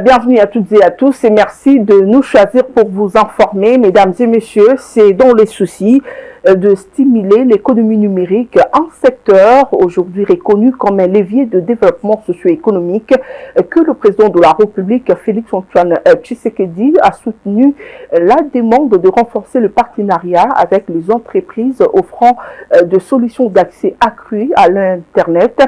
Bienvenue à toutes et à tous et merci de nous choisir pour vous informer, mesdames et messieurs. C'est dans les soucis de stimuler l'économie numérique, un secteur aujourd'hui reconnu comme un levier de développement socio-économique, que le président de la République, Félix-Antoine Tshisekedi, a soutenu la demande de renforcer le partenariat avec les entreprises offrant des solutions d'accès accru à l'Internet,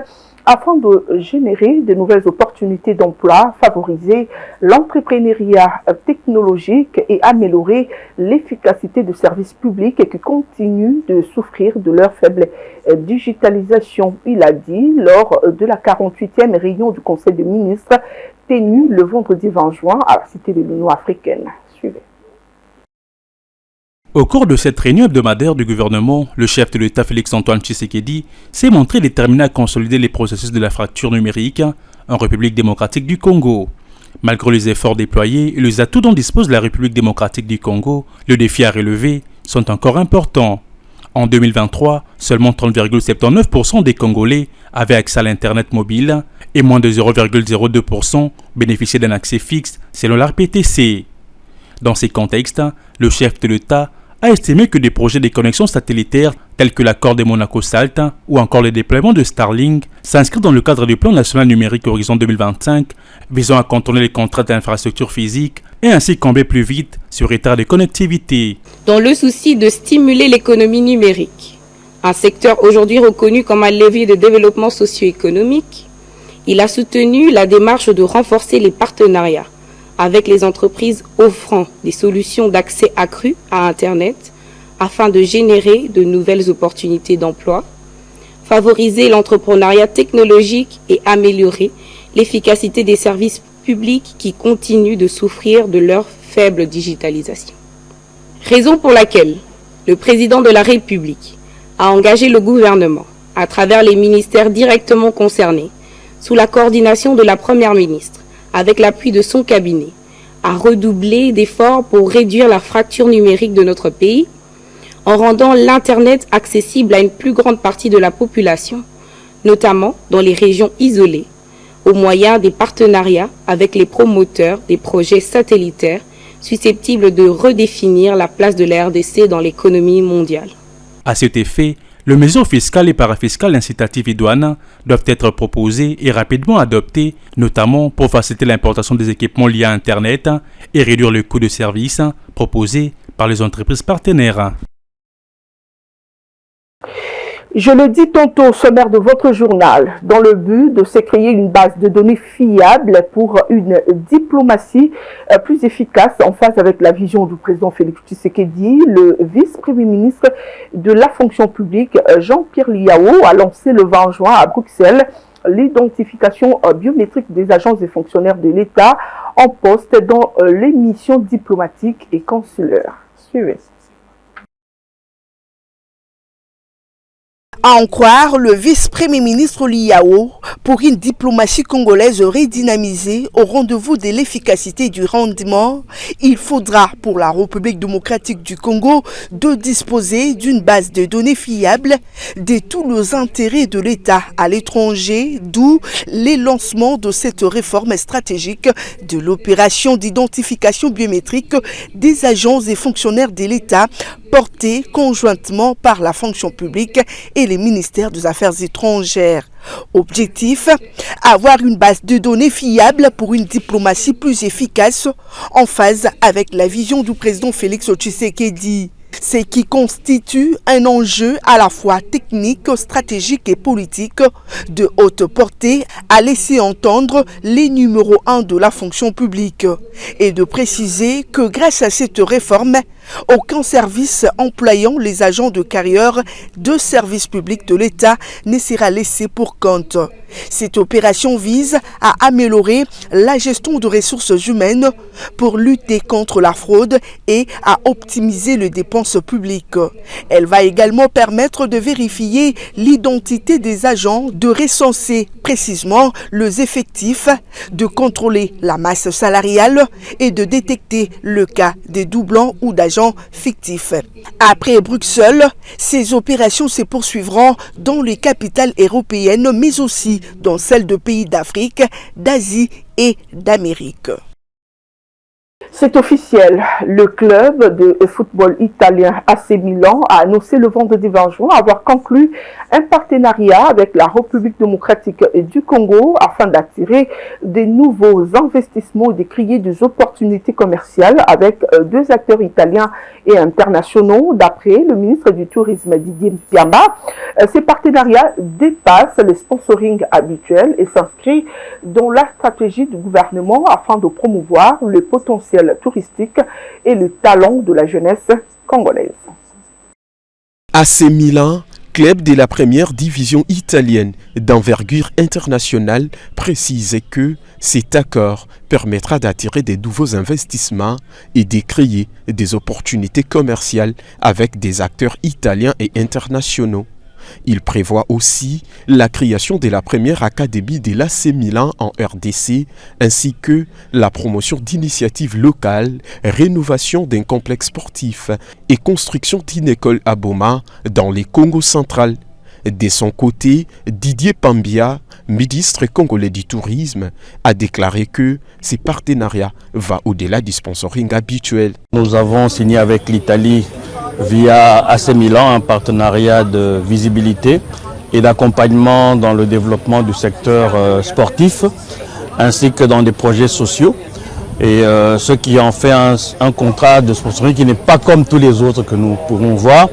afin de générer de nouvelles opportunités d'emploi, favoriser l'entrepreneuriat technologique et améliorer l'efficacité de services publics qui continuent de souffrir de leur faible digitalisation. Il a dit lors de la 48e réunion du Conseil des ministres tenue le vendredi 20 juin à la Cité de l'Union africaine. Suivez. Au cours de cette réunion hebdomadaire du gouvernement, le chef de l'État Félix-Antoine Tshisekedi s'est montré déterminé à consolider les processus de la fracture numérique en République démocratique du Congo. Malgré les efforts déployés et les atouts dont dispose la République démocratique du Congo, les défis à relever sont encore importants. En 2023, seulement 30,79% des Congolais avaient accès à l'Internet mobile et moins de 0,02% bénéficiaient d'un accès fixe selon l'RPTC. Dans ces contextes, le chef de l'État a estimé que des projets de connexion satellitaire tels que l'accord de Monaco-Salt ou encore le déploiement de Starlink s'inscrivent dans le cadre du plan national numérique Horizon 2025 visant à contourner les contraintes d'infrastructures physiques et ainsi combler plus vite ce retard de connectivité. Dans le souci de stimuler l'économie numérique, un secteur aujourd'hui reconnu comme un levier de développement socio-économique, il a soutenu la démarche de renforcer les partenariats avec les entreprises offrant des solutions d'accès accru à Internet afin de générer de nouvelles opportunités d'emploi, favoriser l'entrepreneuriat technologique et améliorer l'efficacité des services publics qui continuent de souffrir de leur faible digitalisation. Raison pour laquelle le président de la République a engagé le gouvernement, à travers les ministères directement concernés, sous la coordination de la Première ministre, avec l'appui de son cabinet, à redoubler d'efforts pour réduire la fracture numérique de notre pays, en rendant l'Internet accessible à une plus grande partie de la population, notamment dans les régions isolées, au moyen des partenariats avec les promoteurs des projets satellitaires susceptibles de redéfinir la place de la RDC dans l'économie mondiale. À cet effet, les mesures fiscales et parafiscales incitatives et douanes doivent être proposées et rapidement adoptées, notamment pour faciliter l'importation des équipements liés à Internet et réduire le coût de service proposé par les entreprises partenaires. Je le dis tantôt au sommaire de votre journal, dans le but de se créer une base de données fiable pour une diplomatie plus efficace en phase avec la vision du président Félix Tshisekedi, le vice-premier ministre de la fonction publique Jean-Pierre Liao a lancé le 20 juin à Bruxelles l'identification biométrique des agents et fonctionnaires de l'État en poste dans les missions diplomatiques et consulaires. Suivez. À en croire le vice-premier ministre Liao, pour une diplomatie congolaise redynamisée au rendez-vous de l'efficacité et du rendement, il faudra pour la République démocratique du Congo de disposer d'une base de données fiable de tous les intérêts de l'État à l'étranger, d'où les lancements de cette réforme stratégique de l'opération d'identification biométrique des agents et fonctionnaires de l'État portée conjointement par la fonction publique et les ministères des Affaires étrangères. Objectif, avoir une base de données fiable pour une diplomatie plus efficace en phase avec la vision du président Félix Tshisekedi. Ce qui constitue un enjeu à la fois technique, stratégique et politique de haute portée à laisser entendre les numéros 1 de la fonction publique et de préciser que grâce à cette réforme, aucun service employant les agents de carrière de service public de l'État ne sera laissé pour compte. Cette opération vise à améliorer la gestion de ressources humaines pour lutter contre la fraude et à optimiser les dépenses publiques. Elle va également permettre de vérifier l'identité des agents, de recenser précisément les effectifs, de contrôler la masse salariale et de détecter le cas des doublons ou d'agents agents fictifs. Après Bruxelles, ces opérations se poursuivront dans les capitales européennes, mais aussi dans celles de pays d'Afrique, d'Asie et d'Amérique. C'est officiel, le club de football italien AC Milan a annoncé le vendredi 20 juin avoir conclu un partenariat avec la République démocratique du Congo afin d'attirer des nouveaux investissements et de créer des opportunités commerciales avec deux acteurs italiens et internationaux, d'après le ministre du Tourisme Didier Mpiamba. Ces partenariats dépassent le sponsoring habituel et s'inscrivent dans la stratégie du gouvernement afin de promouvoir le potentiel touristique et le talent de la jeunesse congolaise. AC Milan, club de la première division italienne d'envergure internationale, précise que cet accord permettra d'attirer de nouveaux investissements et de créer des opportunités commerciales avec des acteurs italiens et internationaux. Il prévoit aussi la création de la première académie de l'AC Milan en RDC, ainsi que la promotion d'initiatives locales, rénovation d'un complexe sportif et construction d'une école à Boma dans les Congo central. De son côté, Didier Pambia, ministre congolais du tourisme, a déclaré que ce partenariat va au-delà du sponsoring habituel. Nous avons signé avec l'Italie via AC Milan un partenariat de visibilité et d'accompagnement dans le développement du secteur sportif ainsi que dans des projets sociaux. Et ce qui en fait un contrat de sponsoring qui n'est pas comme tous les autres que nous pourrons voir.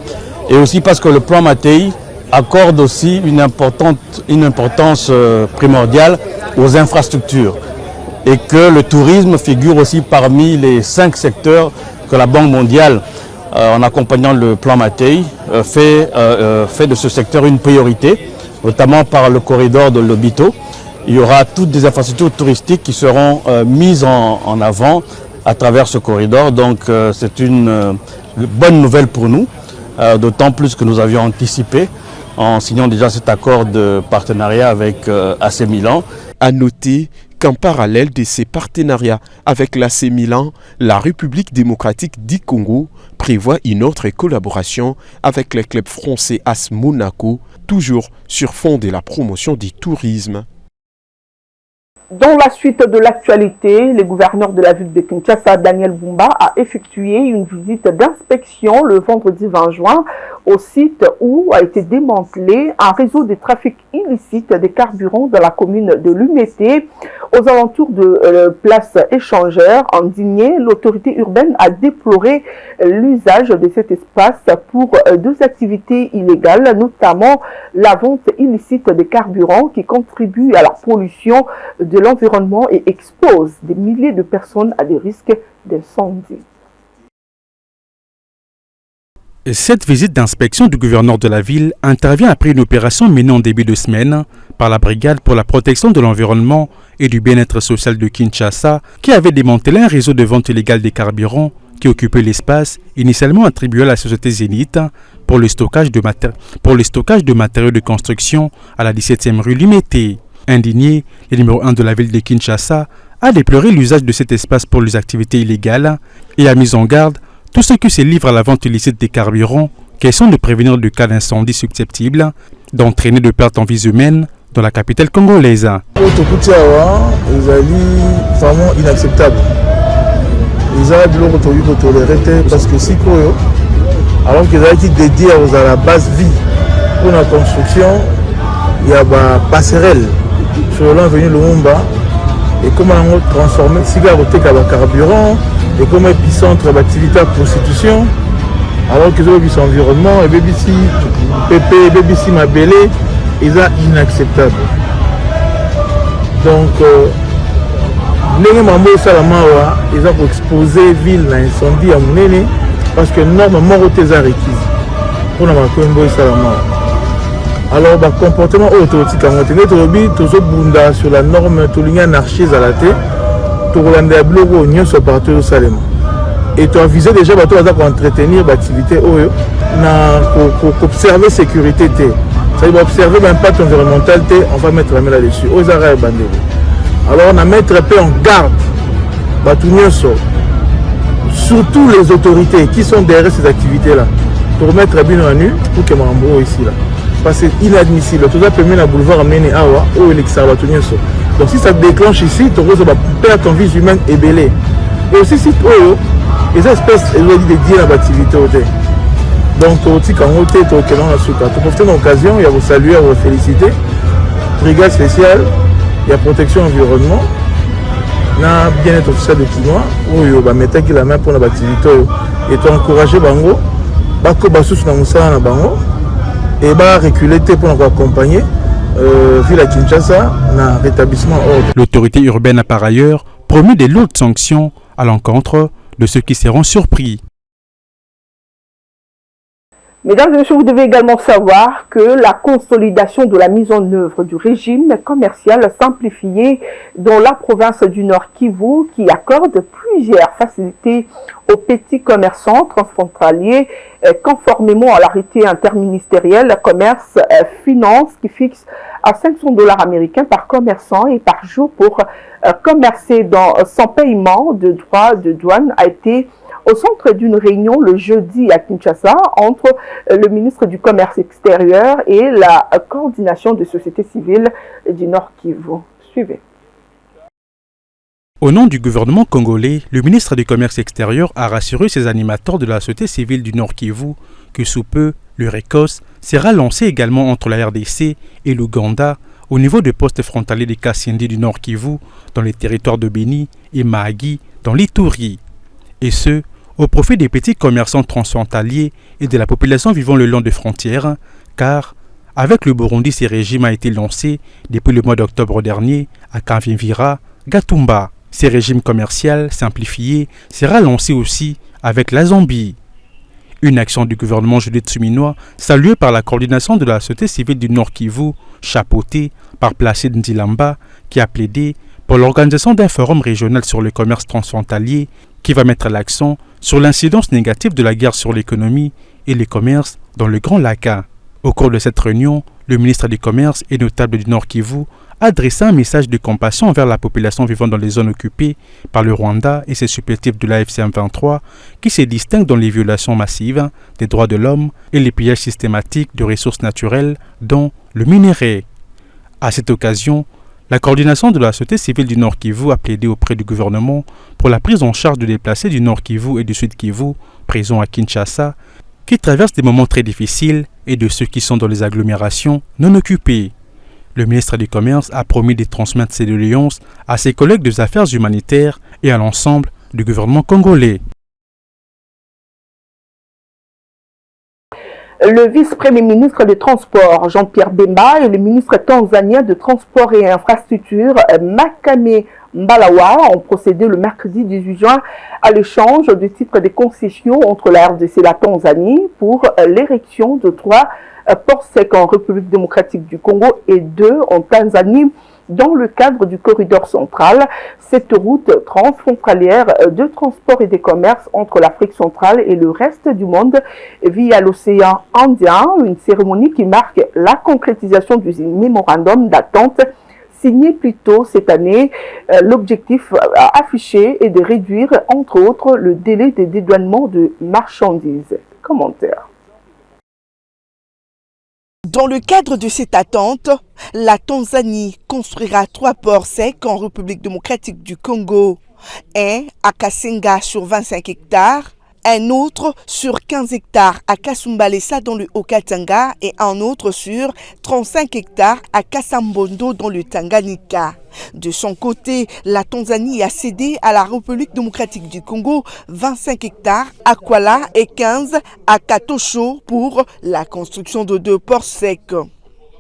Et aussi parce que le plan Mattei accorde aussi une importance primordiale aux infrastructures et que le tourisme figure aussi parmi les 5 secteurs que la Banque mondiale, en accompagnant le plan Mattei, fait de ce secteur une priorité, notamment par le corridor de Lobito. Il y aura toutes des infrastructures touristiques qui seront mises en avant à travers ce corridor. Donc c'est une bonne nouvelle pour nous, d'autant plus que nous avions anticipé en signant déjà cet accord de partenariat avec AC Milan. À noter qu'en parallèle de ces partenariats avec l'AC Milan, la République démocratique du Congo prévoit une autre collaboration avec le club français AS Monaco, toujours sur fond de la promotion du tourisme. Dans la suite de l'actualité, le gouverneur de la ville de Kinshasa, Daniel Bumba, a effectué une visite d'inspection le vendredi 20 juin au site où a été démantelé un réseau de trafic illicite des carburants dans la commune de Lumété. Aux alentours de place échangère en Digné, l'autorité urbaine a déploré l'usage de cet espace pour deux activités illégales, notamment la vente illicite des carburants qui contribuent à la pollution de l'environnement et expose des milliers de personnes à des risques d'incendie. Cette visite d'inspection du gouverneur de la ville intervient après une opération menée en début de semaine par la Brigade pour la protection de l'environnement et du bien-être social de Kinshasa qui avait démantelé un réseau de vente illégale des carburants qui occupait l'espace initialement attribué à la société Zénith pour le stockage de matériaux de construction à la 17e rue Lumété. Indigné, le numéro 1 de la ville de Kinshasa a déploré l'usage de cet espace pour les activités illégales et a mis en garde tous ceux qui se livrent à la vente illicite des carburants, question de prévenir le cas d'incendie susceptible d'entraîner de pertes en vies humaines dans la capitale congolaise. Vraiment inacceptable. Ils ont toléré parce que si alors qu'ils ont été dédiés à la base vie pour la construction, il y a une passerelle sur l'avenue Lumumba et comment on a transformé cigarettes avec carburant et comme épicentre d'activité à prostitution alors qu'ils ont vu son environnement et BBC Pépé, BBC Mabélé, ils sont inacceptables. Donc ils ont exposé la ville à l'incendie à Mounene parce que normalement ils sont requis pour la alors le comportement autotique sur la norme anarchiste à la tête et tu as visé déjà pour entretenir l'activité pour observer la sécurité. Ça veut observer l'impact environnemental, on va mettre la main là-dessus. Alors on a mettre en garde surtout les autorités qui sont derrière ces activités-là, pour remettre à bien à nu pour que Mambo ici là. Parce que c'est inadmissible. Tout ça peut mener à boulevard amener Awa ou Elixabatunien. Donc si ça déclenche ici, tu vas perdre ton vie humaine et belé. Et aussi si les espèces, elles ont dit de dire l'activité. Donc quand on est au Kélan à Souka, tu profiter de l'occasion, il y a vous saluer, vous féliciter. Brigade spéciale, il y a protection environnement. Na bien-être officiel de Kinois, où il va mettre la main pour l'activité et tu encourager Bango, Bako Basus na Moussa na Bango. Et bah reculer pour nous accompagner ville à Kinshasa dans rétablissement ordre. L'autorité urbaine a par ailleurs promis des lourdes sanctions à l'encontre de ceux qui seront surpris. Mesdames et messieurs, vous devez également savoir que la consolidation de la mise en œuvre du régime commercial simplifié dans la province du Nord Kivu, qui accorde plusieurs facilités aux petits commerçants transfrontaliers, conformément à l'arrêté interministériel commerce-finance qui fixe à 500 $ américains par commerçant et par jour pour commercer sans paiement de droits de douane, a été au centre d'une réunion le jeudi à Kinshasa entre le ministre du Commerce extérieur et la coordination de société civile du Nord Kivu. Suivez. Au nom du gouvernement congolais, le ministre du Commerce extérieur a rassuré ses animateurs de la société civile du Nord Kivu que sous peu, le RECOS sera lancé également entre la RDC et l'Ouganda au niveau des postes frontaliers des Kasindi du Nord Kivu dans les territoires de Beni et Mahagi dans l'Ituri. Et ce, au profit des petits commerçants transfrontaliers et de la population vivant le long des frontières, car avec le Burundi, ce régime a été lancé depuis le mois d'octobre dernier à Kavimvira, Gatumba. Ce régime commercial simplifié sera lancé aussi avec la Zambie. Une action du gouvernement Judith Suminwa, saluée par la coordination de la société civile du Nord Kivu, chapeautée par Placide Ndilamba, qui a plaidé pour l'organisation d'un forum régional sur le commerce transfrontalier qui va mettre l'accent sur l'incidence négative de la guerre sur l'économie et les commerces dans le Grand Laka. Au cours de cette réunion, le ministre du Commerce et notable du Nord Kivu a adressé un message de compassion envers la population vivant dans les zones occupées par le Rwanda et ses supplétifs de la FCM23 qui se distinguent dans les violations massives des droits de l'homme et les pillages systématiques de ressources naturelles, dont le minerai. À cette occasion, la coordination de la société civile du Nord Kivu a plaidé auprès du gouvernement pour la prise en charge de déplacés du Nord Kivu et du Sud Kivu, présents à Kinshasa, qui traversent des moments très difficiles, et de ceux qui sont dans les agglomérations non occupées. Le ministre du Commerce a promis de transmettre ses doléances à ses collègues des affaires humanitaires et à l'ensemble du gouvernement congolais. Le vice-premier ministre des Transports, Jean-Pierre Bemba, et le ministre tanzanien de Transport et Infrastructures, Makame Mbalawa, ont procédé le mercredi 18 juin à l'échange de titres de concession entre la RDC et la Tanzanie pour l'érection de 3 ports secs en République démocratique du Congo et 2 en Tanzanie dans le cadre du corridor central, cette route transfrontalière de transport et de commerce entre l'Afrique centrale et le reste du monde via l'océan Indien, une cérémonie qui marque la concrétisation du mémorandum d'attente signé plus tôt cette année. L'objectif affiché est de réduire, entre autres, le délai de dédouanement de marchandises. Commentaire. Dans le cadre de cette attente, la Tanzanie construira 3 ports secs en République démocratique du Congo. Un à Kasenga sur 25 hectares, un autre sur 15 hectares à Kasumbalesa dans le Haut-Katanga et un autre sur 35 hectares à Kasambondo dans le Tanganyika. De son côté, la Tanzanie a cédé à la République démocratique du Congo 25 hectares à Kuala et 15 à Katosho pour la construction de 2 ports secs.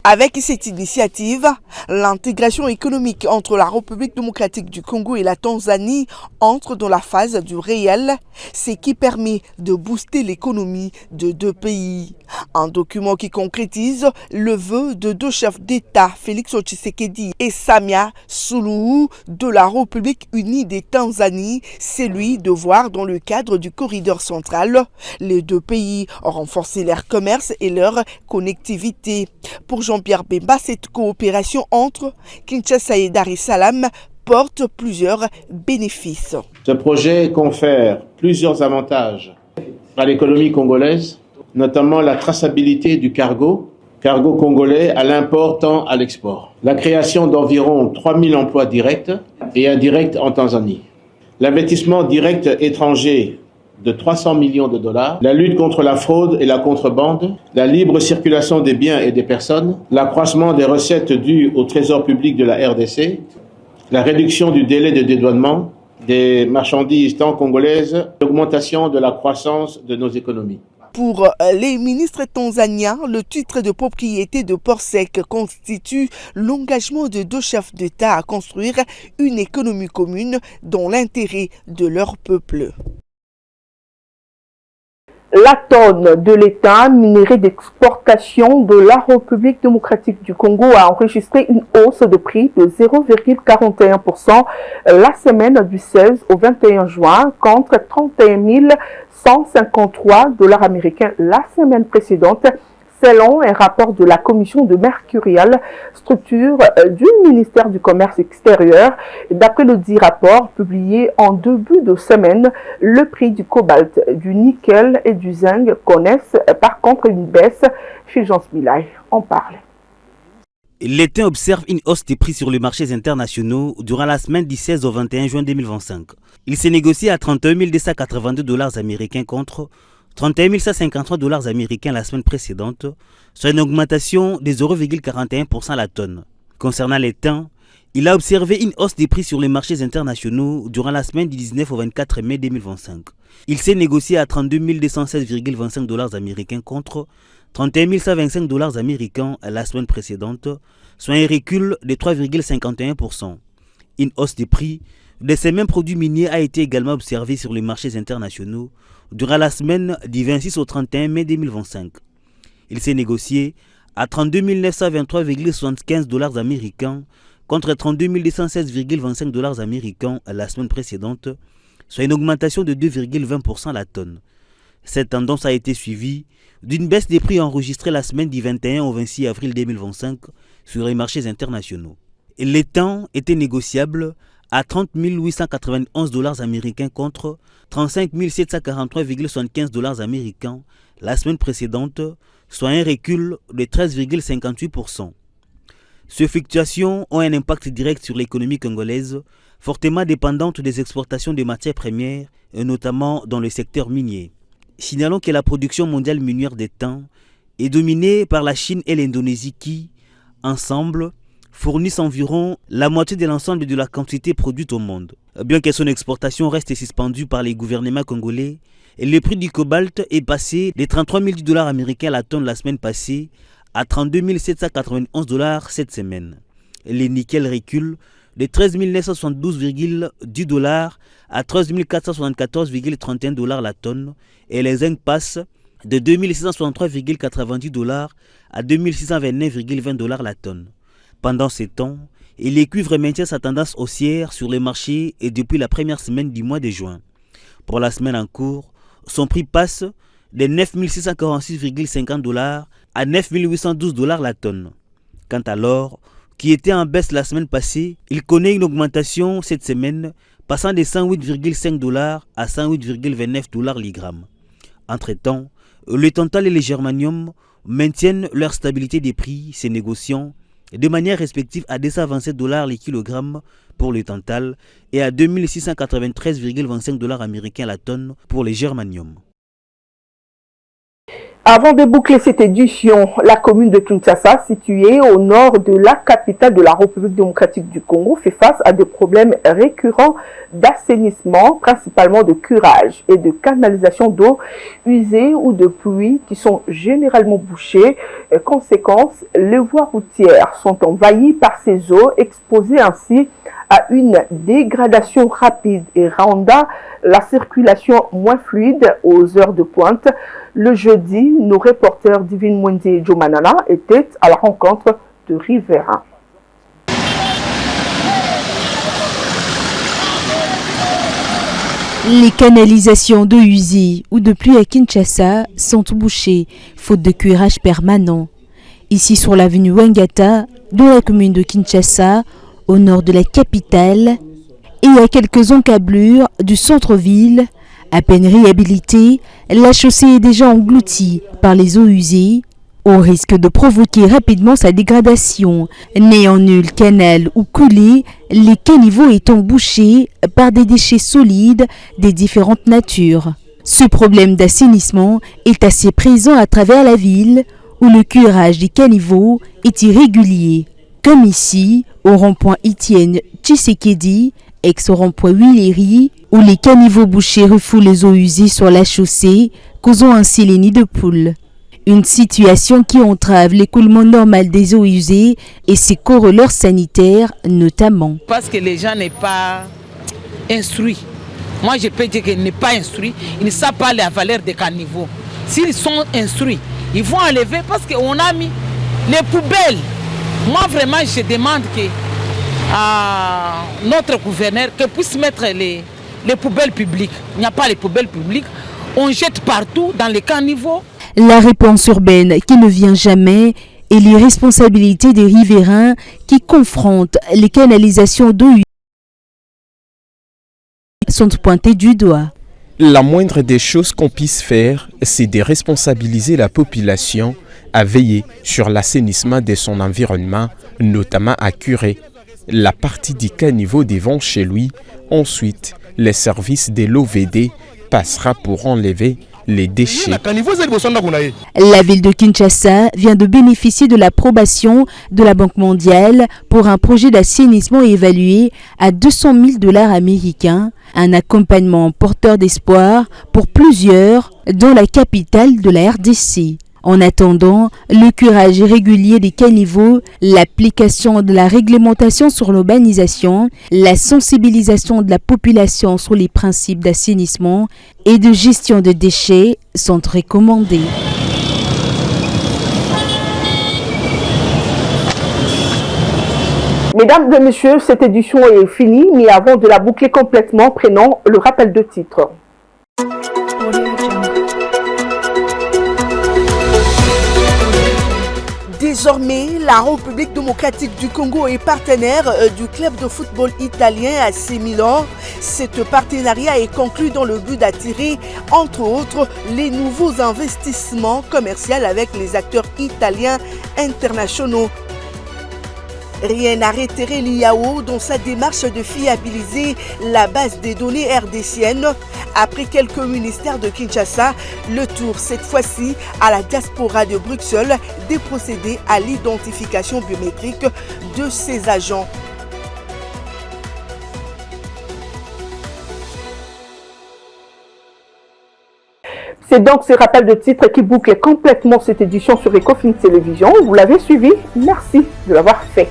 Avec cette initiative, l'intégration économique entre la République démocratique du Congo et la Tanzanie entre dans la phase du réel, ce qui permet de booster l'économie de 2 pays. Un document qui concrétise le vœu de 2 chefs d'État, Félix Tshisekedi et Samia Suluhu de la République unie des Tanzanie, celui de voir dans le cadre du corridor central les 2 pays renforcer leur commerce et leur connectivité. Pour Jean-Pierre Bemba, cette coopération entre Kinshasa et Dar es Salaam porte plusieurs bénéfices. Ce projet confère plusieurs avantages à l'économie congolaise, notamment la traçabilité du cargo congolais à l'import tant à l'export. La création d'environ 3000 emplois directs et indirects en Tanzanie. L'investissement direct étranger de 300 millions de dollars, la lutte contre la fraude et la contrebande, la libre circulation des biens et des personnes, l'accroissement des recettes dues au trésor public de la RDC, la réduction du délai de dédouanement des marchandises tant congolaises, l'augmentation de la croissance de nos économies. Pour les ministres tanzaniens, le titre de propriété de Port Sec constitue l'engagement de deux chefs d'État à construire une économie commune dans l'intérêt de leur peuple. La tonne de l'État minéré d'exportation de la République démocratique du Congo a enregistré une hausse de prix de 0,41% la semaine du 16 au 21 juin contre 31 153 $ américains la semaine précédente, selon un rapport de la commission de Mercurial, structure du ministère du Commerce extérieur. D'après le dit rapport publié en début de semaine, le prix du cobalt, du nickel et du zinc connaissent par contre une baisse. Fulgence Milay en parle. L'État observe une hausse des prix sur les marchés internationaux durant la semaine du 16 au 21 juin 2025. Il s'est négocié à 31 282 $ américains contre 31 153 $ américains la semaine précédente, soit une augmentation de 0,41% la tonne. Concernant les thym, il a observé une hausse des prix sur les marchés internationaux durant la semaine du 19 au 24 mai 2025. Il s'est négocié à 32 216,25 $ américains contre 31 125 $ américains la semaine précédente, soit un recul de 3,51%. Une hausse des prix de ces mêmes produits miniers a été également observée sur les marchés internationaux durant la semaine du 26 au 31 mai 2025. Il s'est négocié à 32 923,75 $ américains contre 32 216,25 $ américains la semaine précédente, soit une augmentation de 2,20% la tonne. Cette tendance a été suivie d'une baisse des prix enregistrée la semaine du 21 au 26 avril 2025 sur les marchés internationaux. Les thym étaient négociables à 30 891 $ américains contre 35 743,75 $ américains la semaine précédente, soit un recul de 13,58%. Ces fluctuations ont un impact direct sur l'économie congolaise, fortement dépendante des exportations de matières premières, et notamment dans le secteur minier. Signalons que la production mondiale minière des thym est dominée par la Chine et l'Indonésie qui, ensemble, fournissent environ la moitié de l'ensemble de la quantité produite au monde. Bien que son exportation reste suspendue par les gouvernements congolais, le prix du cobalt est passé de 33 000 $ américains la tonne la semaine passée à 32 791 $ cette semaine. Le nickel recule de 13 972,10 $ à 13 474,31 $ la tonne et les zinc passent de 2 663,90 $ à 2 629,20 $ la tonne. Pendant ces temps, le cuivre maintient sa tendance haussière sur les marchés et depuis la première semaine du mois de juin. Pour la semaine en cours, son prix passe de 9 646,50 $ à 9 812 $ la tonne. Quant à l'or, qui était en baisse la semaine passée, il connaît une augmentation cette semaine, passant de 108,5 $ à 108,29 $ le gramme. Entre-temps, le tantal et le germanium maintiennent leur stabilité des prix, se négociant de manière respective à 227 $ le kilogramme pour le tantal et à 2693,25 $ américains la tonne pour le germanium. Avant de boucler cette édition, la commune de Kinshasa, située au nord de la capitale de la République démocratique du Congo, fait face à des problèmes récurrents d'assainissement, principalement de curage et de canalisation d'eau usée ou de pluie qui sont généralement bouchées. Conséquence, les voies routières sont envahies par ces eaux, exposées ainsi à une dégradation rapide et rendant la circulation moins fluide aux heures de pointe. Le jeudi, nos reporters Divine Mwendi et Jomanana étaient à la rencontre de riverains. Les canalisations d'eau usée ou de pluie à Kinshasa sont bouchées, faute de curage permanent. Ici sur l'avenue Wangata, dans la commune de Kinshasa, au nord de la capitale et à quelques encablures du centre-ville. À peine réhabilitée, la chaussée est déjà engloutie par les eaux usées, au risque de provoquer rapidement sa dégradation. N'ayant nul canal ou coulée, les caniveaux étant bouchés par des déchets solides des différentes natures. Ce problème d'assainissement est assez présent à travers la ville, où le curage des caniveaux est irrégulier. Comme ici, au rond-point Étienne Tshisekedi, ex-rond-point Huiléry, où les caniveaux bouchés refoulent les eaux usées sur la chaussée, causant ainsi les nids de poules. Une situation qui entrave l'écoulement normal des eaux usées et ses corollaires sanitaires notamment. Parce que les gens n'est pas instruits. Moi je peux dire qu'ils n'est pas instruits, ils ne savent pas la valeur des caniveaux. S'ils sont instruits, ils vont enlever parce qu'on a mis les poubelles. Moi vraiment je demande que à notre gouverneur que puisse mettre les poubelles publiques. Il n'y a pas les poubelles publiques, on jette partout dans les caniveaux. La réponse urbaine qui ne vient jamais et l'irresponsabilité des riverains qui confrontent les canalisations d'eau usée sont pointées du doigt. La moindre des choses qu'on puisse faire, c'est de responsabiliser la population à veiller sur l'assainissement de son environnement, notamment à curer la partie du caniveau devant chez lui. Ensuite, les services de l'OVD passera pour enlever les déchets. La ville de Kinshasa vient de bénéficier de l'approbation de la Banque mondiale pour un projet d'assainissement évalué à 200 000 $ américains, un accompagnement porteur d'espoir pour plusieurs dans la capitale de la RDC. En attendant, le curage régulier des caniveaux, l'application de la réglementation sur l'urbanisation, la sensibilisation de la population sur les principes d'assainissement et de gestion de déchets sont recommandés. Mesdames et messieurs, cette édition est finie, mais avant de la boucler complètement, prenons le rappel de titre. Désormais, la République démocratique du Congo est partenaire du club de football italien AC Milan. Cet partenariat est conclu dans le but d'attirer, entre autres, les nouveaux investissements commerciaux avec les acteurs italiens internationaux. Rien n'a retiré l'IAO dans sa démarche de fiabiliser la base des données RDCiennes. Après quelques ministères de Kinshasa, le tour cette fois-ci à la diaspora de Bruxelles de procéder à l'identification biométrique de ses agents. C'est donc ce rappel de titre qui boucle complètement cette édition sur Ecofin Télévision. Vous l'avez suivi, merci de l'avoir fait.